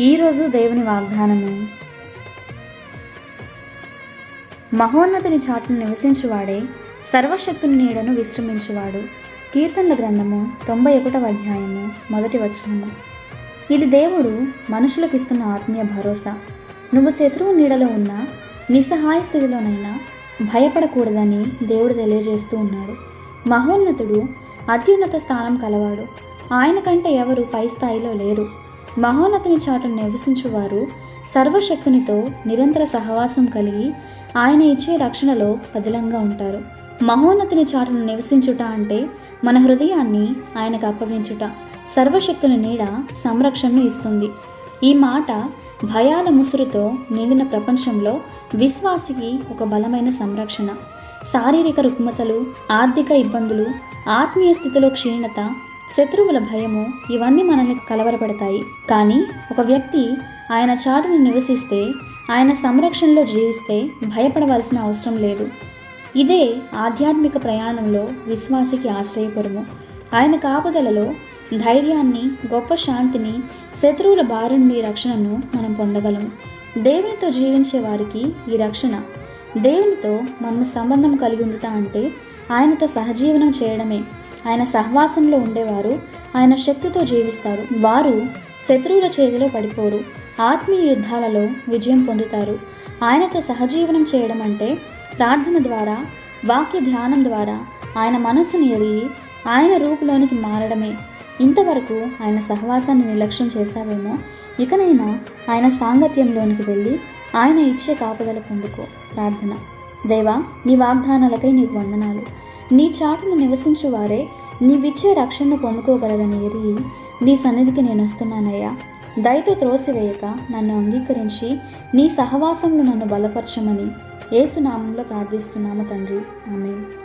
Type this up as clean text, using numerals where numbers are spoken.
ఈరోజు దేవుని వాగ్దానము. మహోన్నతుని చాటును నివసించువాడే సర్వశక్తుని నీడను విశ్రమించువాడు. కీర్తనల గ్రంథము 91వ అధ్యాయము 1వ వచనము. ఇది దేవుడు మనుషులకు ఇస్తున్న ఆత్మీయ భరోసా. నువ్వు శత్రువు నీడలో ఉన్న నిస్సహాయ స్థితిలోనైనా భయపడకూడదని దేవుడు తెలియజేస్తూ ఉన్నాడు. మహోన్నతుడు అత్యున్నత స్థానం కలవాడు. ఆయన కంటే ఎవరు పై స్థాయిలో లేరు. మహోన్నతుని చాటును నివసించువారు సర్వశక్తునితో నిరంతర సహవాసం కలిగి ఆయన ఇచ్చే రక్షణలో పదిలంగా ఉంటారు. మహోన్నతుని చాటును నివసించుట అంటే మన హృదయాన్ని ఆయనకు అప్పగించుట. సర్వశక్తుని నీడ సంరక్షణను ఇస్తుంది. ఈ మాట భయాల ముసురుతో నిండిన ప్రపంచంలో విశ్వాసికి ఒక బలమైన సంరక్షణ. శారీరక రుగ్మతలు, ఆర్థిక ఇబ్బందులు, ఆత్మీయ స్థితిలో క్షీణత, శత్రువుల భయము ఇవన్నీ మనల్ని కలవరపెడతాయి. కానీ ఒక వ్యక్తి ఆయన చాటును నివసిస్తే, ఆయన సంరక్షణలో జీవిస్తే భయపడవలసిన అవసరం లేదు. ఇదే ఆధ్యాత్మిక ప్రయాణంలో విశ్వాసికి ఆశ్రయపురము. ఆయన కాపుదలలో ధైర్యాన్ని, గొప్ప శాంతిని, శత్రువుల బారి నుండి రక్షణను మనం పొందగలము. దేవునితో జీవించే వారికి ఈ రక్షణ. దేవునితో మనము సంబంధం కలిగి ఉండుట అంటే ఆయనతో సహజీవనం చేయడమే. ఆయన సహవాసంలో ఉండేవారు ఆయన శక్తితో జీవిస్తారు. వారు శత్రువుల చేతిలో పడిపోరు. ఆత్మీయ యుద్ధాలలో విజయం పొందుతారు. ఆయనతో సహజీవనం చేయడం అంటే ప్రార్థన ద్వారా, వాక్య ధ్యానం ద్వారా ఆయన మనస్సును ఎరిగి ఆయన రూపులోనికి మారడమే. ఇంతవరకు ఆయన సహవాసాన్ని నిర్లక్ష్యం చేశావేమో, ఇకనైనా ఆయన సాంగత్యంలోనికి వెళ్ళి ఆయన ఇచ్చే కాపుదల పొందుకో. ప్రార్థన. దేవా, నీ వాగ్దానాలకై నీకు వందనాలు. నీ చాటును నివసించు వారే నీవిచ్చే రక్షణను పొందుకోగలరని ఎరిగి నీ సన్నిధికి నేను వస్తున్నానయ్యా. దయతో త్రోసివేయక నన్ను అంగీకరించి నీ సహవాసంలో నన్ను బలపరచమని యేసు నామంలో ప్రార్థిస్తున్నాము తండ్రి. ఆమేన్.